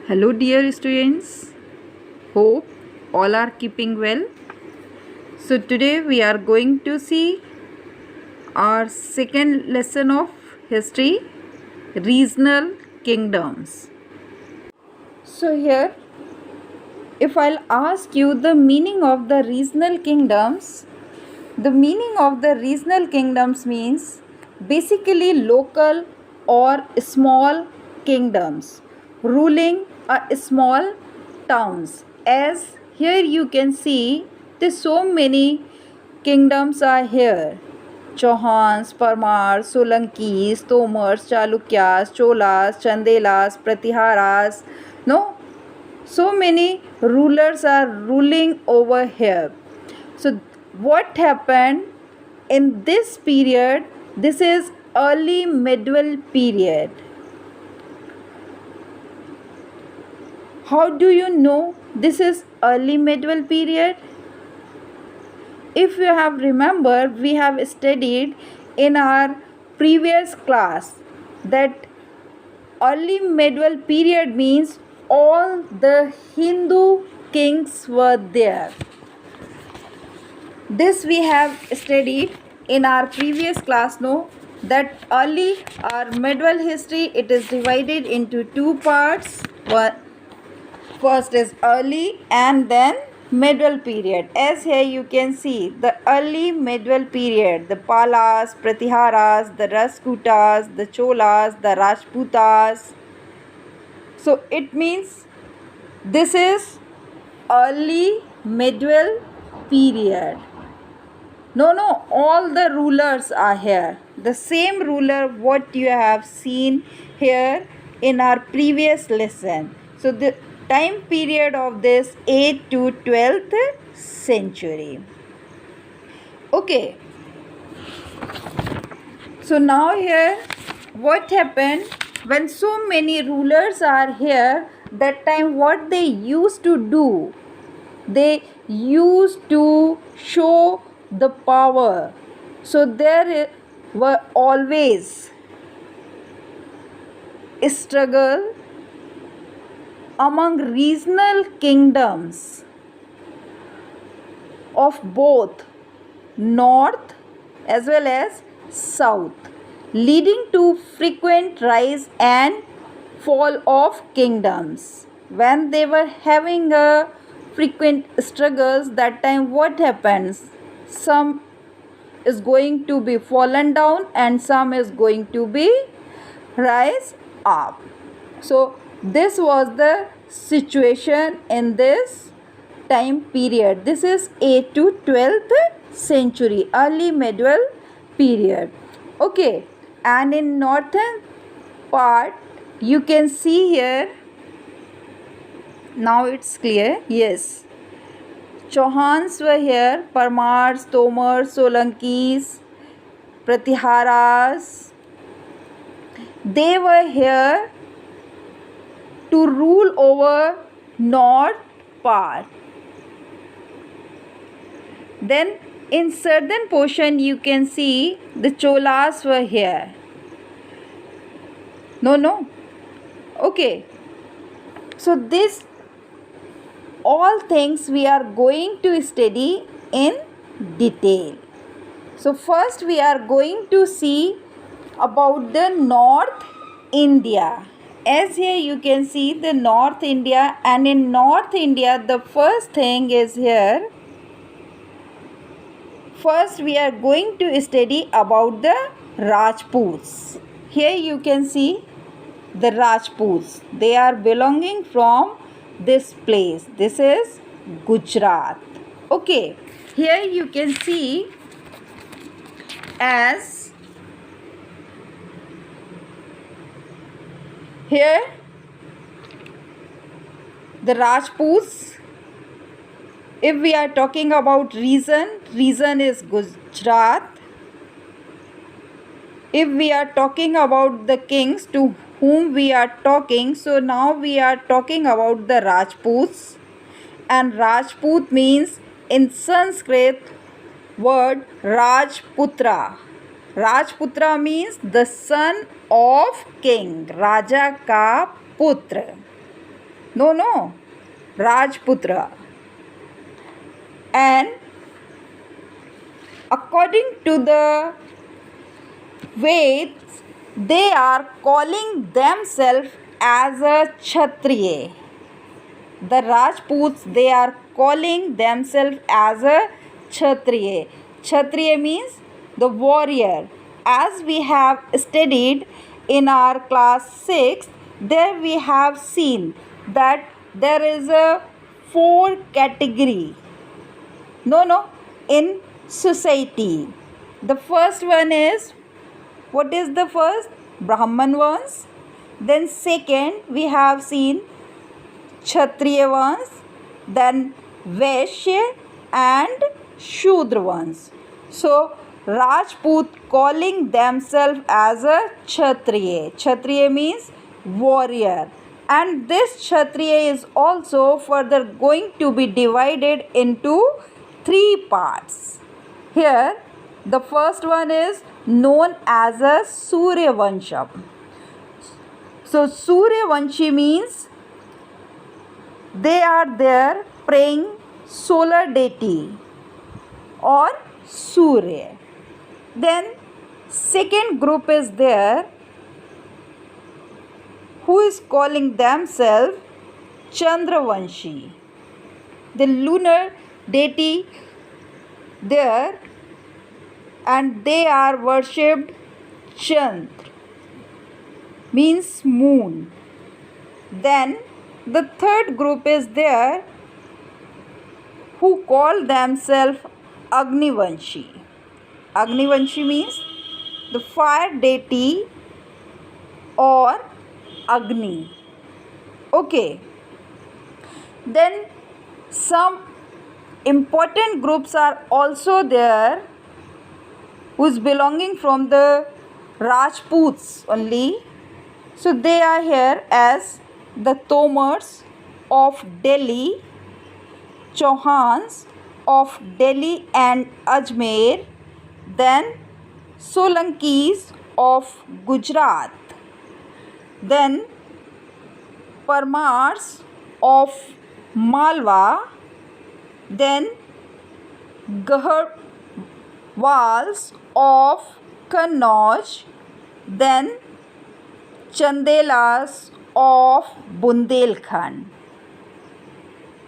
Hello dear students, hope all are keeping well. So today we are going to see our second lesson of history, regional kingdoms. So here if I'll ask you the meaning of the regional kingdoms, the meaning of the regional kingdoms means basically local or small kingdoms ruling a small towns. As here you can see, there's so many kingdoms are here. Chauhans, Parmars, Solankis, Tomars, Chalukyas, Cholas, Chandelas, Pratiharas. No, so many rulers are ruling over here. So what happened in this period? This is early medieval period. How do you know this is early medieval period? If you have remembered, we have studied in our previous class that early medieval period means all the Hindu kings were there. This we have studied in our previous class. No, that early our medieval history, it is divided into two parts. First is early and then medieval period. As here you can see the early medieval period, the Palas, Pratiharas, the Rajputas, the Cholas, the Rajputas. So it means this is early medieval period. No, all the rulers are here. The same ruler what you have seen here in our previous lesson. So the time period of this 8th to 12th century. Okay. So now here what happened when so many rulers are here, that time what they used to do? They used to show the power. So there were always a struggle among regional kingdoms of both north as well as south, leading to frequent rise and fall of kingdoms. When they were having a frequent struggles, that time what happens? Some is going to be fallen down and some is going to be rise up. So this was the situation in this time period. This is 8th to 12th century, early medieval period. Okay, and in northern part you can see here, now it's clear. Yes, Chauhans were here, Parmars, Tomars, Solankis, Pratiharas. They were here to rule over north part. Then in southern portion you can see the Cholas were here. No. Okay. So this all things we are going to study in detail. So first we are going to see about the North India. As here you can see the North India, and in North India the first thing is here. First we are going to study about the Rajputs. Here you can see the Rajputs. They are belonging from this place. This is Gujarat. Okay, here you can see as here the Rajputs. If we are talking about region is Gujarat. If we are talking about the kings to whom we are talking, so now we are talking about the Rajputs, and Rajput means in Sanskrit word Rajputra. Rajputra means the son of king, Raja ka putra. No, Rajputra. And according to the Veds, they are calling themselves as a Kshatriya. The Rajputs, they are calling themselves as a Kshatriya. Kshatriya means the warrior. As we have studied in our class 6, there we have seen that there is a 4 category. No, in society. The first one is, what is the first? Brahman ones. Then second, we have seen Kshatriya ones, then Vaishya and Shudra ones. So, Rajput calling themselves as a Kshatriya. Kshatriya means warrior. And this Kshatriya is also further going to be divided into 3 parts. Here, the first one is known as a Surya Vansham. So, Surya Vanshi means they are there praying solar deity or Surya. Then second group is there who is calling themselves Chandravanshi. The lunar deity there, and they are worshipped Chandra, means moon. Then the third group is there who call themselves Agnivanshi. Agnivanshi means the fire deity or Agni. Okay. Then some important groups are also there who's belonging from the Rajputs only. So they are here as the Tomars of Delhi, Chauhans of Delhi and Ajmer, then Solankis of Gujarat, then Parmars of Malwa, then Gaharwals of Kannauj, then Chandelas of Bundelkhand.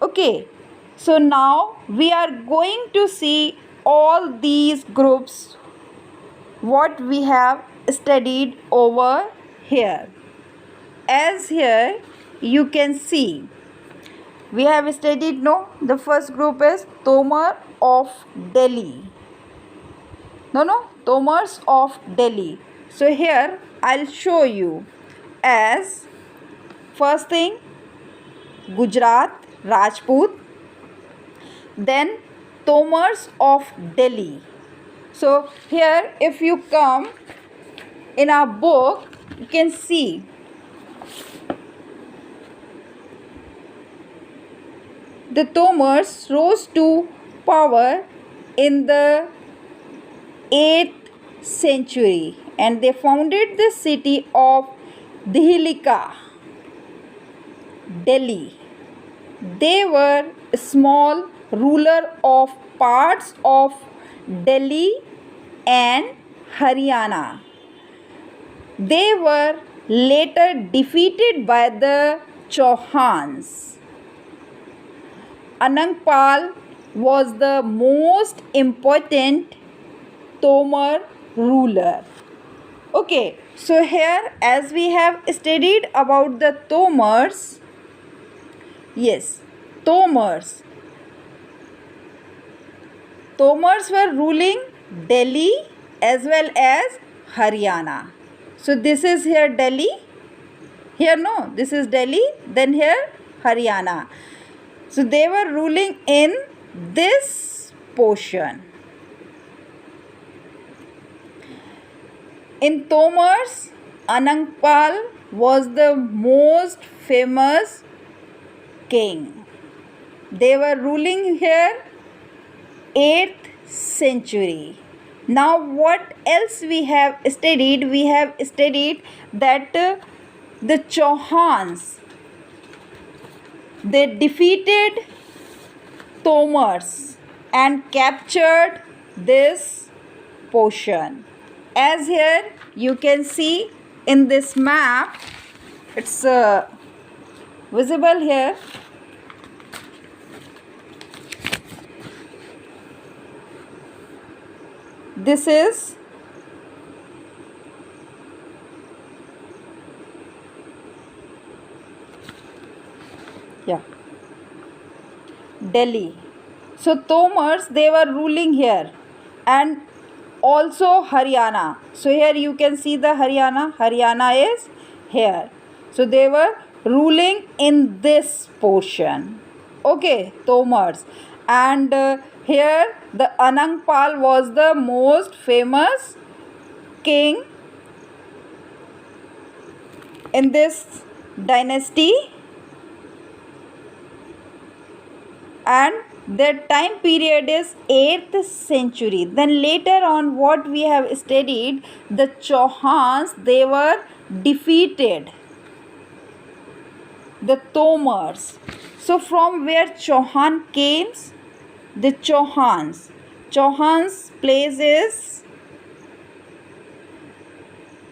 Okay, so now we are going to see all these groups what we have studied over here. As here you can see, we have studied, the first group is Tomar of Delhi. Tomars of Delhi. So here I'll show you. As first thing, Gujarat Rajput, then Tomars of Delhi. So here if you come in our book, you can see the Tomars rose to power in the 8th century and they founded the city of Dhihlika, Delhi. They were a small ruler of parts of Delhi and Haryana. They were later defeated by the Chauhans. Anangpal was the most important Tomar ruler. Okay, so here as we have studied about the Tomars, yes, Tomars were ruling Delhi as well as Haryana. So this is here Delhi, this is Delhi, then here Haryana. So they were ruling in this portion. In Tomars, Anangpal was the most famous king. They were ruling here 8th century. Now what else we have studied? We have studied that the Chauhans, they defeated Tomars and captured this portion. As here you can see in this map, it's visible here. This is Delhi. So Tomars, they were ruling here, and also Haryana. So here you can see the Haryana is here. So they were ruling in this portion. Okay, Tomars. And here the Anangpal was the most famous king in this dynasty, and their time period is 8th century. Then later on, what we have studied, the Chauhans, they were defeated the Tomars. So from where Chauhan came? The Chauhans place is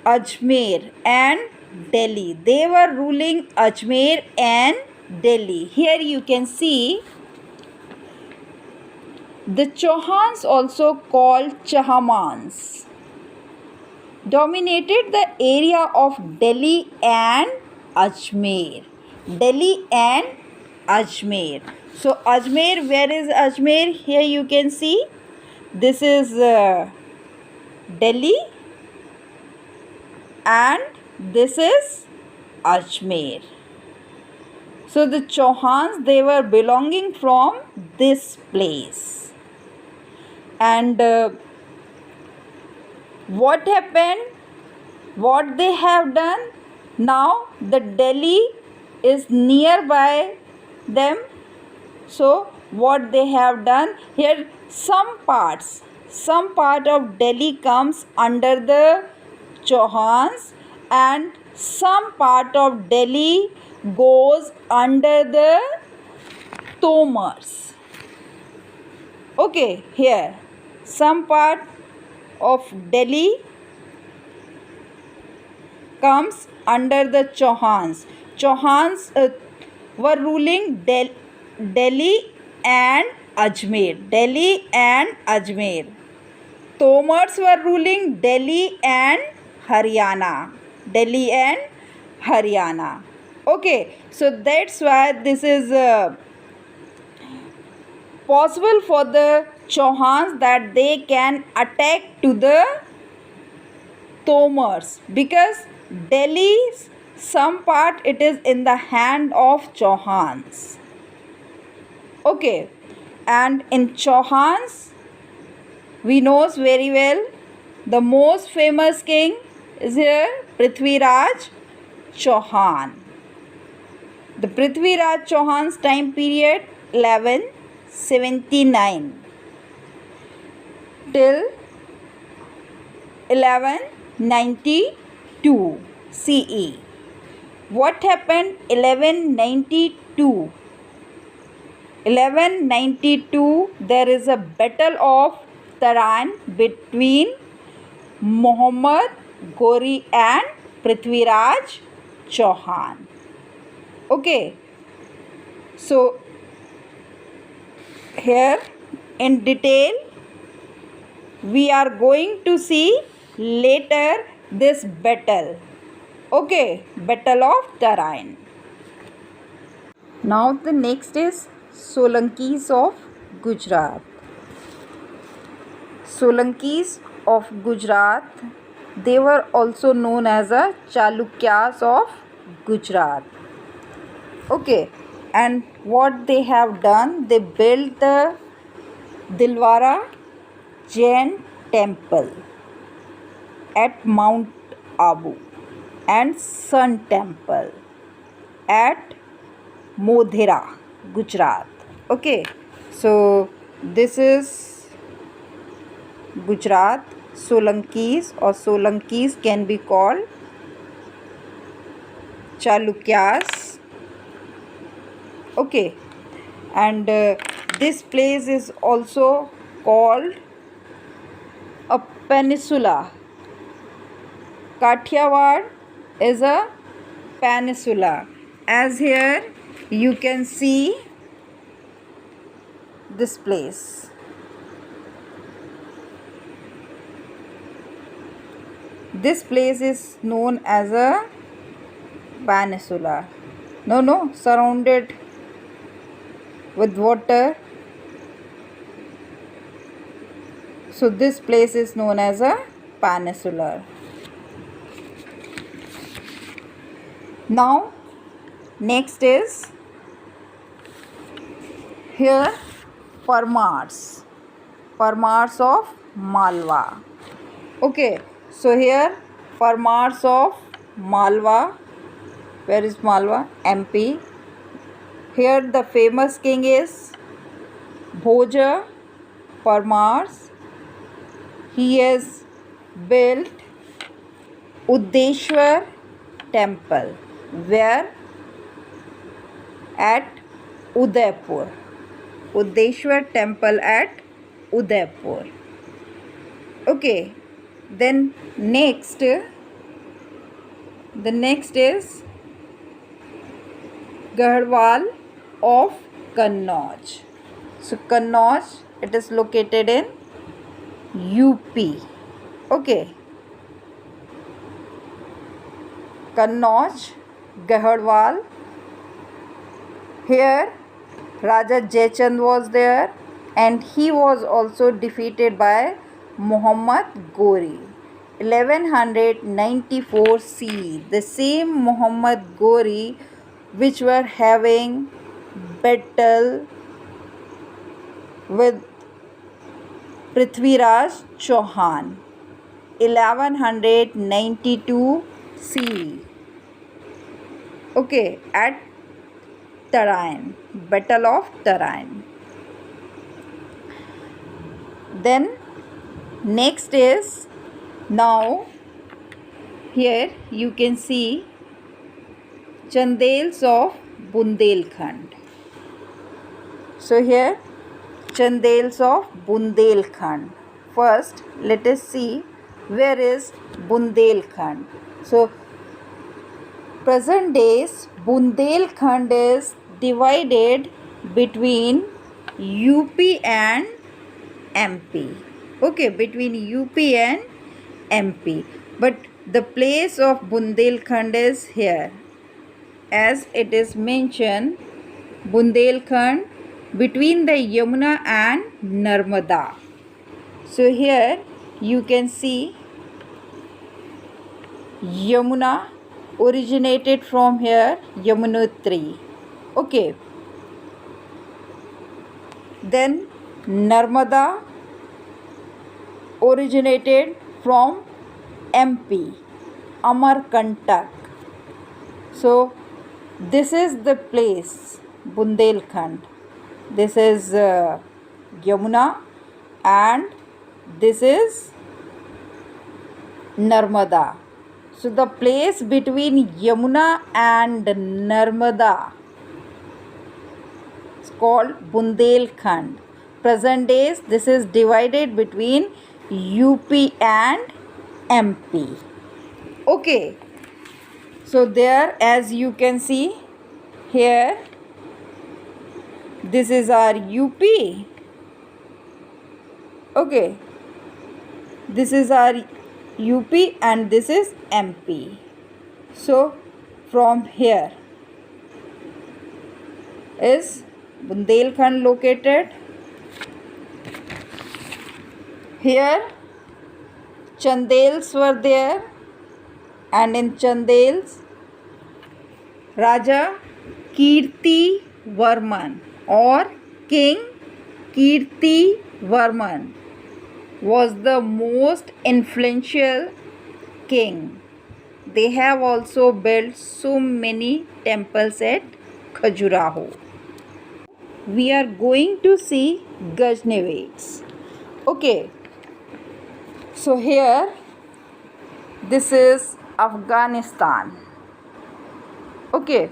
Ajmer and Delhi. They were ruling Ajmer and Delhi. Here you can see the Chauhans, also called Chahamans, dominated the area of Delhi and Ajmer. So Ajmer, where is Ajmer? Here you can see this is Delhi and this is Ajmer. So the Chauhans, they were belonging from this place. And what happened? What they have done? Now the Delhi is nearby them. So what they have done? Here some part of Delhi comes under the Chauhans, and some part of Delhi goes under the Tomars. Okay, here some part of Delhi comes under the Chauhans. Chauhans were ruling Delhi and Ajmer. Tomars were ruling Delhi and Haryana. Okay, so that's why this is possible for the Chauhans that they can attack to the Tomars, because Delhi's some part it is in the hand of Chauhans. Okay, and in Chauhans we knows very well the most famous king is here Prithviraj Chauhan. The Prithviraj Chauhan's time period 1179 till 1192 CE. What happened 1192? 1192 there is a battle of Taran between Muhammad Ghori and Prithviraj Chauhan. Okay, so here in detail we are going to see later this battle. Okay, Battle of Taran. Now the next is Solankis of Gujarat. Solankis of Gujarat, they were also known as a Chalukyas of Gujarat. Okay, and what they have done, they built the Dilwara Jain temple at Mount Abu and Sun temple at Modhera, Gujarat. Okay, so this is Gujarat. Solankis or Solankis can be called Chalukyas Okay, and this place is also called a peninsula. Kathiawar is a peninsula. As here you can see this place. This place is known as a peninsula. No, surrounded with water. So this place is known as a peninsula. Now next is here Parmars of Malwa. Okay, so here Parmars of Malwa. Where is Malwa? MP. Here the famous king is Bhoja Parmars. He has built Uddeshwar temple. Where? At Udaipur. Uddeshwar temple at Udaipur. Okay, then next is Garhwal of Kannauj. So Kannauj, it is located in UP. Okay, Kannauj, Garhwal. Here Raja Jaichand was there, and he was also defeated by Muhammad Ghori. 1194 CE. The same Muhammad Ghori which were having battle with Prithviraj Chauhan. 1192 CE. Okay, at Tarain, Battle of Tarain. Then next is, now here you can see Chandels of Bundelkhand. So here Chandels of Bundelkhand. First let us see where is Bundelkhand. So present days Bundelkhand is divided between UP and MP. Okay, between UP and MP. But the place of Bundelkhand is here. As it is mentioned, Bundelkhand between the Yamuna and Narmada. So here you can see Yamuna originated from here, Yamunotri. Okay. Then Narmada originated from MP, Amarkantak. So this is the place, Bundelkhand. This is Yamuna and this is Narmada. So the place between Yamuna and Narmada is called Bundelkhand. Present days this is divided between UP and MP. Okay. So there, as you can see here, this is our UP. Okay. This is our UP and this is MP. So from here is Bundelkhand located. Here Chandels were there, and in Chandels Raja Kirti Varman or King Kirti Varman was the most influential king. They have also built so many temples at Khajuraho. We are going to see Ghaznevits. Okay. So here this is Afghanistan. Okay,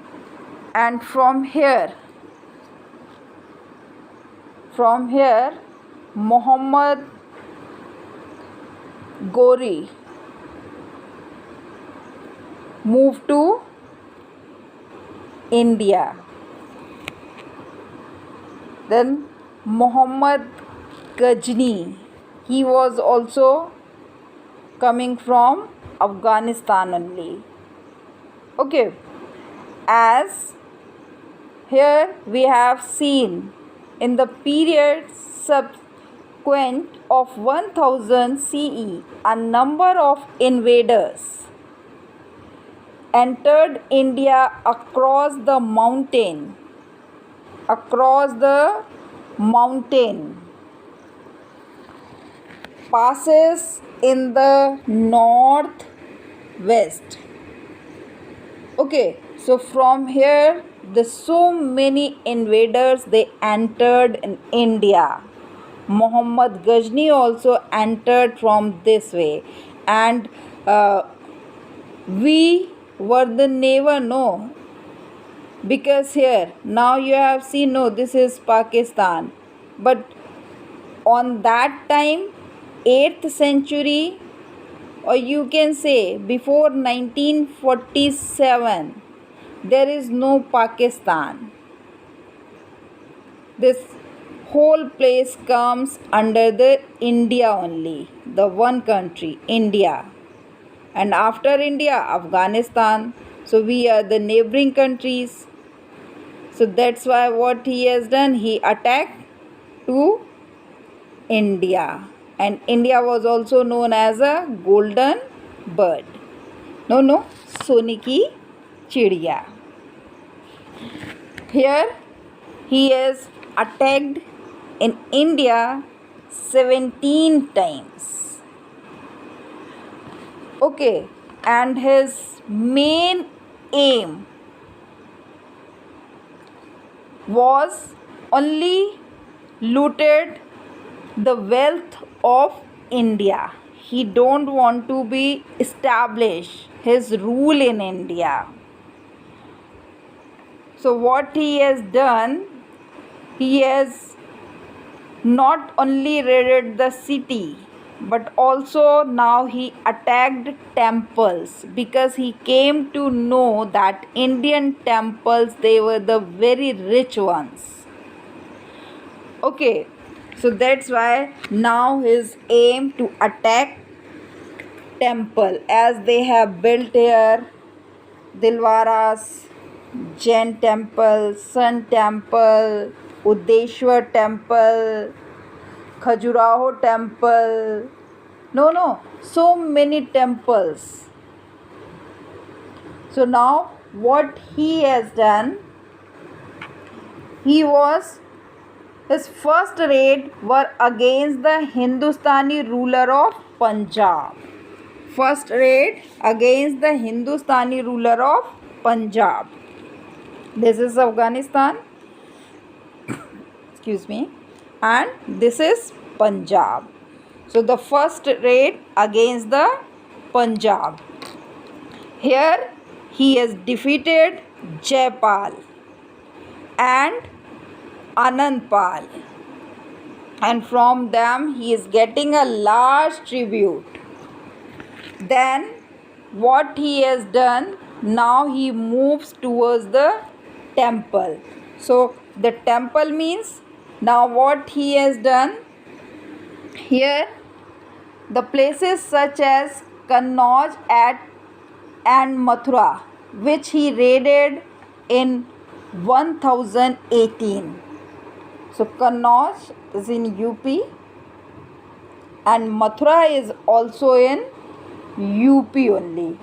and from here From here, Muhammad Ghori moved to India. Then Muhammad Ghazni, he was also coming from Afghanistan only. Okay, as here we have seen in the period subsequent of 1000 CE, a number of invaders entered India across the mountain, passes in the northwest. Okay, so from here, the so many invaders they entered in India. Muhammad Ghazni also entered from this way, and we were the never know, because here now you have seen, no, this is Pakistan, but on that time 8th century, or you can say before 1947, there is no Pakistan. This whole place comes under the India only, the one country, India. And after India, Afghanistan. So we are the neighboring countries. So that's why what he has done, he attacked to India. And India was also known as a golden bird. No, सोने की चिड़िया. Here he has attacked in India 17 times. Okay, and his main aim was only looted the wealth of India. He don't want to be establish his rule in India. So what he has done, he has not only raided the city, but also now he attacked temples, because he came to know that Indian temples, they were the very rich ones. Okay, so that's why now his aim to attack temple, as they have built here Dilwaras, Jain temple, Sun temple, Udeshwar temple, Khajuraho temple. No, so many temples. So now what he has done, his first raid were against the Hindustani ruler of Punjab. First raid against the Hindustani ruler of Punjab. This is Afghanistan. Excuse me. And this is Punjab. So the first raid against the Punjab. Here he has defeated Jaipal and Anandpal, and from them he is getting a large tribute. Then what he has done, now he moves towards the temple. So the temple means, now what he has done, here the places such as Kannauj and Mathura, which he raided in 1018. So Kannauj is in UP and Mathura is also in UP only.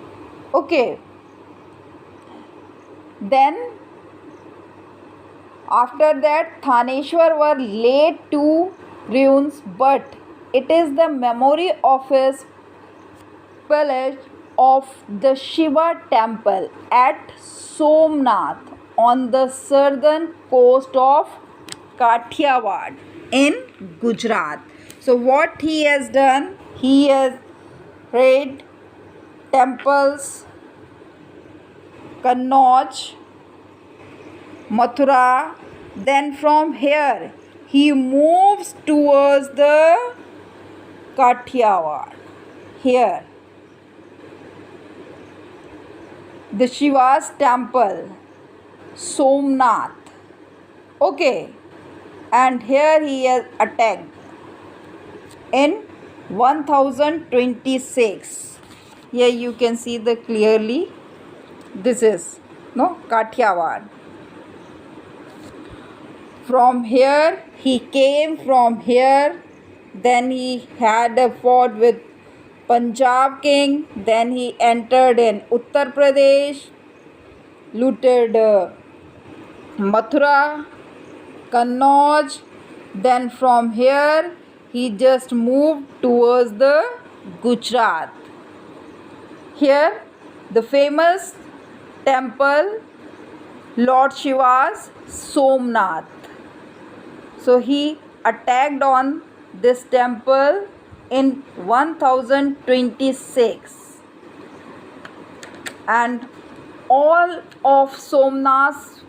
Okay. Then after that, Thaneshwar were laid to ruins, but it is the memory of his pillage of the Shiva temple at Somnath on the southern coast of Kathiawad in Gujarat. So what he has done, he has raided temples, Kannauj, Mathura. Then from here he moves towards the Kathiawar. Here, the Shiva's temple, Somnath. Okay, and here he has attacked in 1026. Here you can see the clearly. This is Kathiawar. From here he came from here. Then he had a fought with Punjab king. Then he entered in Uttar Pradesh, looted Mathura, Kannauj. Then from here he just moved towards the Gujarat. Here the famous temple Lord Shiva's, Somnath. So he attacked on this temple in 1026, and all of Somnath's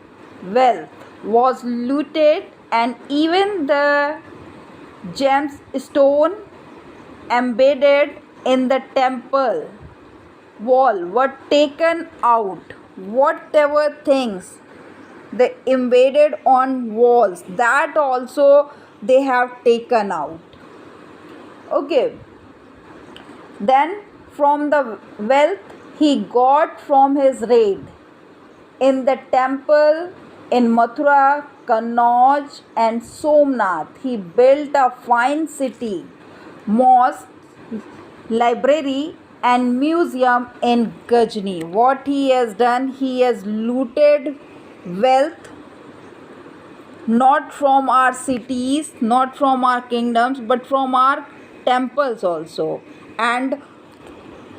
wealth was looted, and even the gemstone embedded in the temple wall were taken out. Whatever things they invaded on walls, that also they have taken out. Okay, then from the wealth he got from his raid in the temple in Mathura, Kannauj and Somnath, he built a fine city, mosque, library and museum in Ghazni. What he has done, he has looted wealth not from our cities, not from our kingdoms, but from our temples also. And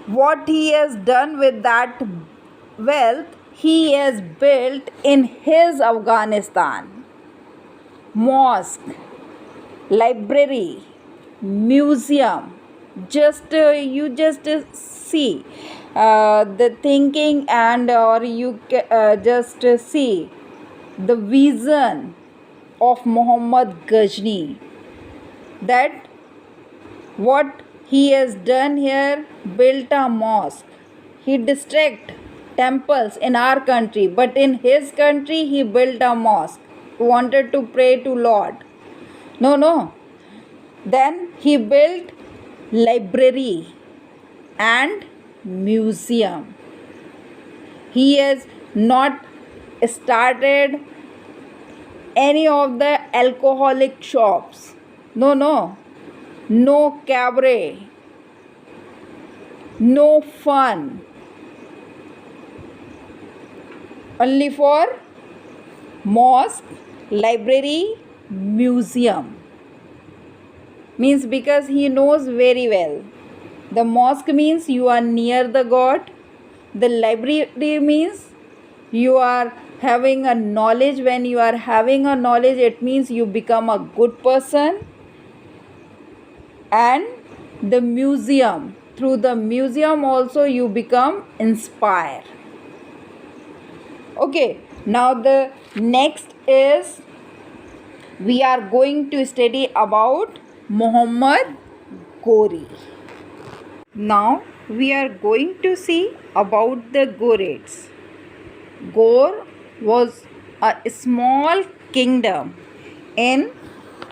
what he has done with that wealth, he has built in his Afghanistan mosque, library, museum. You just see the thinking, and or you just see the vision of Muhammad Ghazni, that what he has done here, built a mosque. He destroyed temples in our country, but in his country he built a mosque. He wanted to pray to Lord. No. Then he built library and museum. He has not started any of the alcoholic shops. No cabaret, no fun, only for mosque, library, museum. Means because he knows very well. The mosque means you are near the God. The library means you are having a knowledge. When you are having a knowledge, it means you become a good person. And the museum, through the museum also you become inspired. Okay, now the next is we are going to study about Muhammad Ghori. Now we are going to see about the Ghurids. Ghor was a small kingdom in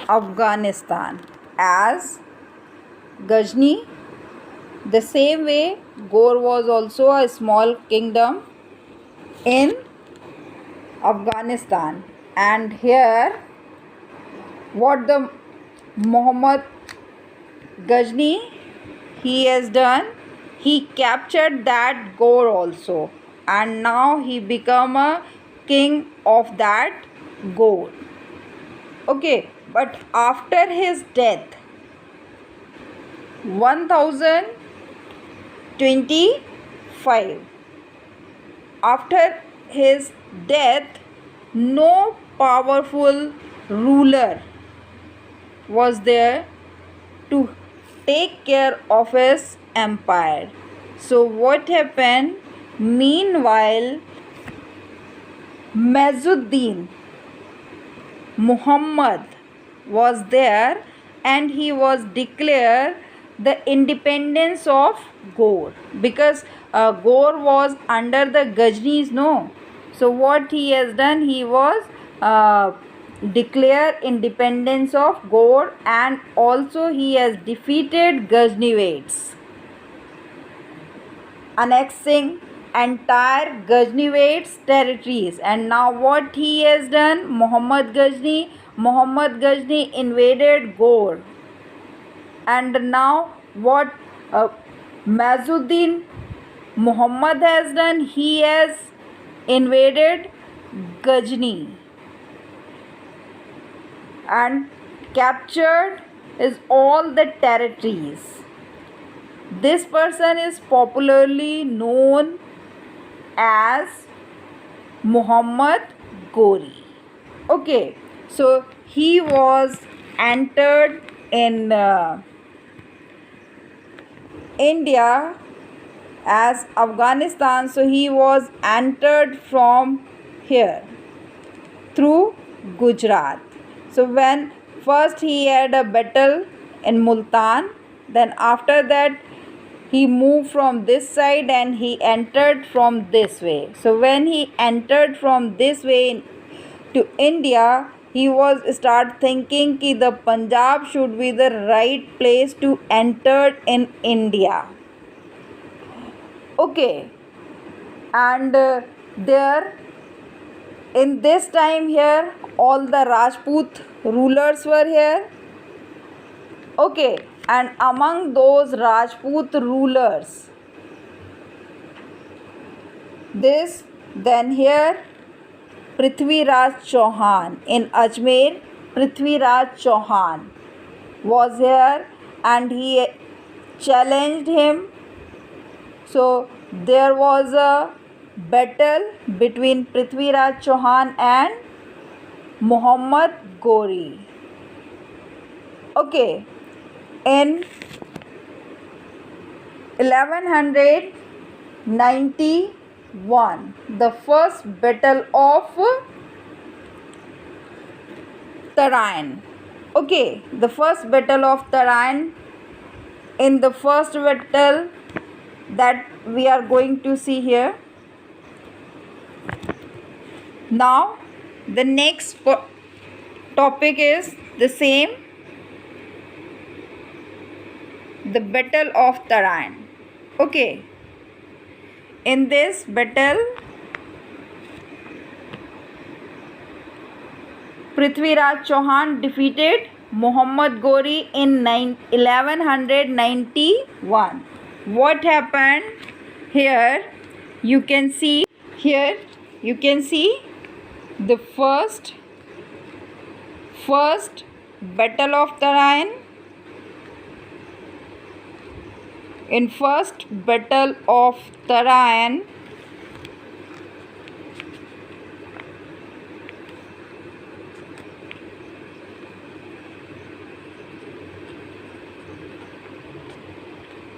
Afghanistan as Ghazni. The same way Ghor was also a small kingdom in Afghanistan. And here what the Muhammad Ghazni he has done, he captured that Ghor also, and now he become a king of that Ghor. Okay, but after his death 1025, after his death, no powerful ruler was there to take care of his empire. So what happened? Meanwhile, Mazuddin Muhammad was there, and he was declared the independence of Gaur, because Gaur was under the Gajnis, no. So what he has done, he was declare independence of Gaur, and also he has defeated Ghaznivaids, annexing entire Ghaznivaids territories. And now what he has done, Muhammad Ghazni invaded Gaur, and now what Mazuddin Muhammad has done, he has invaded Ghazni and captured is all the territories. This person is popularly known as Muhammad Ghori. Okay, so he was entered in India as Afghanistan, so he was entered from here through Gujarat. So when first he had a battle in Multan, then after that he moved from this side and he entered from this way. So when he entered from this way to India, he was start thinking कि the Punjab should be the right place to enter in India. Okay, and there in this time here all the Rajput rulers were here. Okay, and among those Rajput rulers, this then here Prithviraj Chauhan in Ajmer, Prithviraj Chauhan was here and he challenged him. So there was a battle between Prithviraj Chauhan and Muhammad Ghori. Okay, in 1191, the first battle of Tarain. Okay, the first battle of Tarain. In the first battle that we are going to see here. Now the next topic is the same, the battle of Tarain. Okay, in this battle Prithviraj Chauhan defeated Muhammad Ghori in 1191. What happened here? You can see here. You can see the first battle of Tarain. In first battle of Tarain,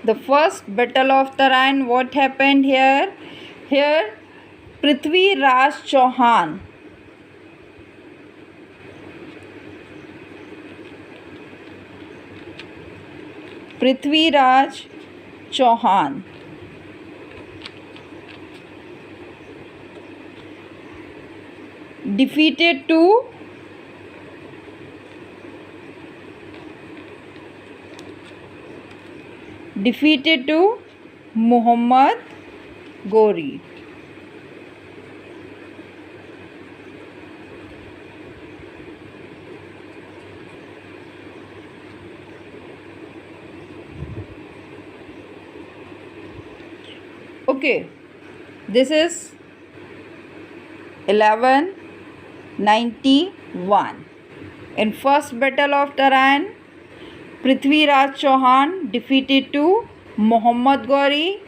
the first battle of Tarain, what happened here? Here Prithviraj Chauhan defeated to Muhammad Ghori. Okay, this is 1191. In first battle of Tarain, Prithviraj Chauhan defeated to Muhammad Ghori.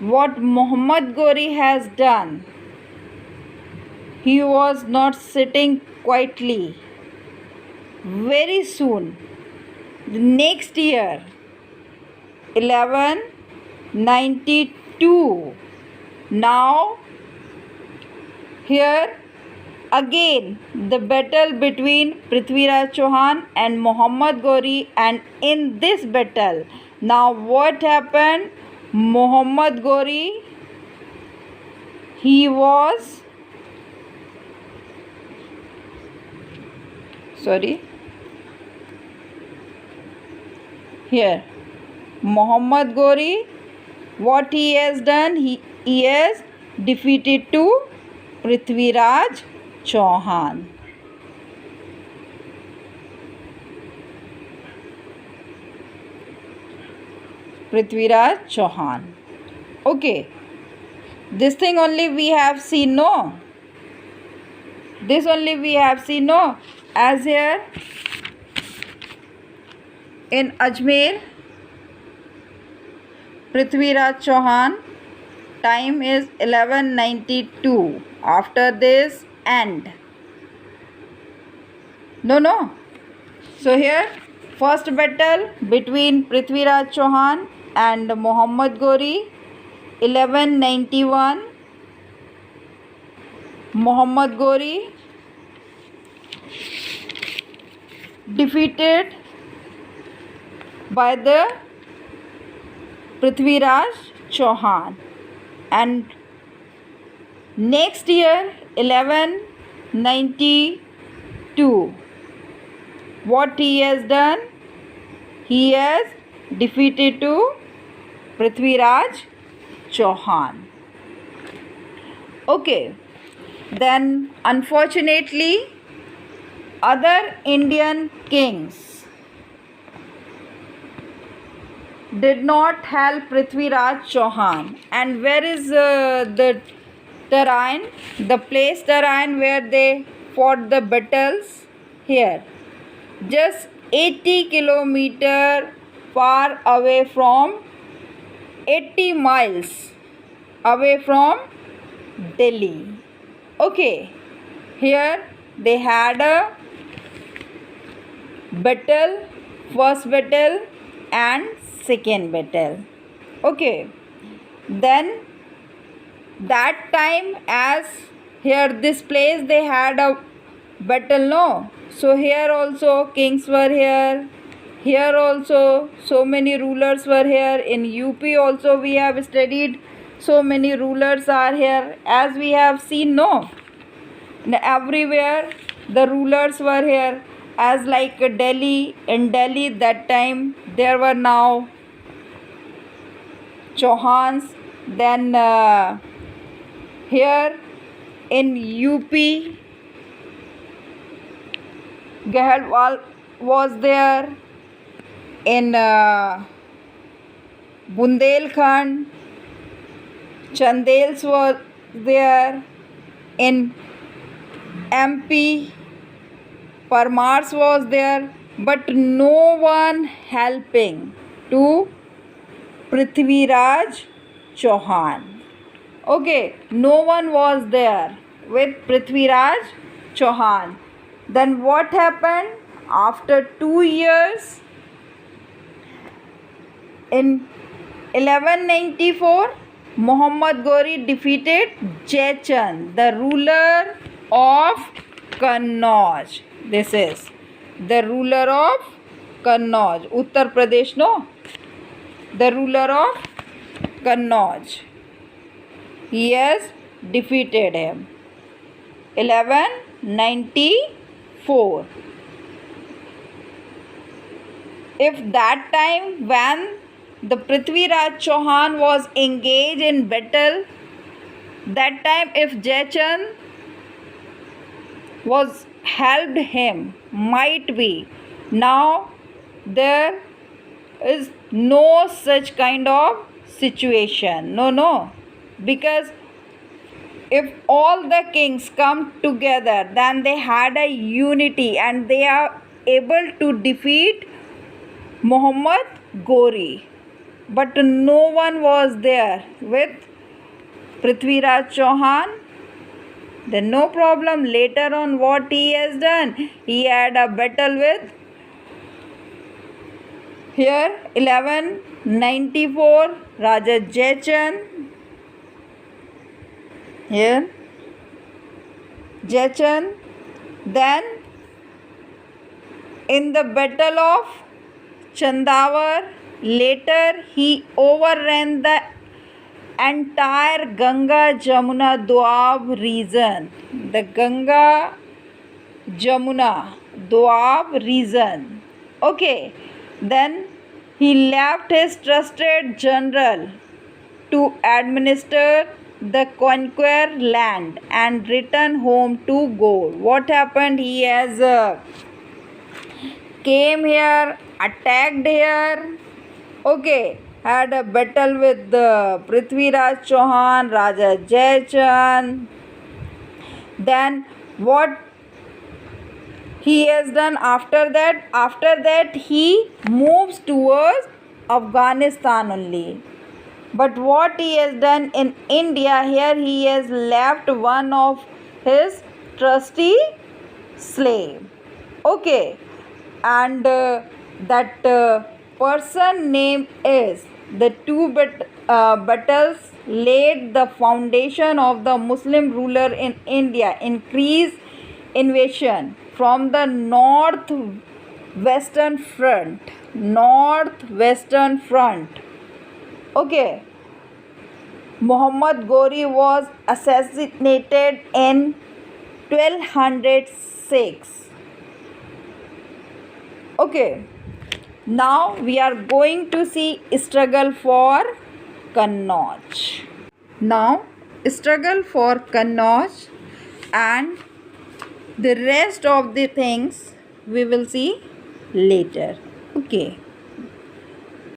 What Muhammad Ghori has done, he was not sitting quietly. Very soon, the next year, 1192, now here again the battle between Prithviraj Chauhan and Muhammad Ghori, and in this battle, now what happened? Muhammad Ghori, he was here Muhammad Ghori, what he has done, he has defeated to Prithviraj Chauhan. Prithviraj Chauhan. Okay, this thing only we have seen, no? This only we have seen, no? As here in Ajmer, Prithviraj Chauhan, time is 1192. After this, end. No. So here, first battle between Prithviraj Chauhan and Muhammad Ghori, 1191. Muhammad Ghori defeated by the Prithviraj Chauhan, and next year 1192, what he has done, he has defeated to Prithviraj Chauhan. Okay, then unfortunately other Indian kings did not help Prithviraj Chauhan. And where is the terrain, the place terrain where they fought the battles? Here, just 80 kilometer far away from, 80 miles away from Delhi. Okay, here they had a battle, first battle and second battle. Okay, then that time, as here this place they had a battle, no? So here also kings were here, here also so many rulers were here. In UP also we have studied, so many rulers are here, as we have seen, no? Everywhere the rulers were here, as like Delhi. In Delhi that time there were now Chauhans. Then here in UP, Gahdwal was there. In Bundelkhand, Chandels was there. In MP, Parmars was there, but no one helping to Prithviraj Chauhan. Okay, no one was there with Prithviraj Chauhan. Then what happened? After 2 years, in 1194, Muhammad Ghori defeated Jaichand, the ruler of Kannauj. This is the ruler of Kannauj, Uttar Pradesh, no? The ruler of Kannauj. He has defeated him. 1194. If that time when the Prithviraj Chauhan was engaged in battle, that time if Jaichand was helped him, might be. Now there is no such kind of situation. No. Because if all the kings come together, then they had a unity and they are able to defeat Muhammad Ghori. But no one was there with Prithviraj Chauhan. Then no problem. Later on, what he has done, he had a battle with, here 1194, Raja Jaichand. Here Jaichand. Then in the battle of Chandavar, later he overran the entire Ganga Jamuna Doab region. The Ganga Jamuna Doab region. Okay. Then he left his trusted general to administer the conquer land and return home to Gaur. What happened? He has came here, attacked here. Okay, had a battle with the Prithviraj Chauhan, Raja Jaichand. Then what he has done after that? After that he moves towards Afghanistan only. But what he has done in India, here he has left one of his trusty slave. Okay, and that person name is the battles laid the foundation of the Muslim ruler in India, increased invasion from the northwestern front. Okay, Muhammad Ghori was assassinated in 1206. Okay, now we are going to see struggle for Kannauj. Now, struggle for Kannauj and the rest of the things we will see later. Okay.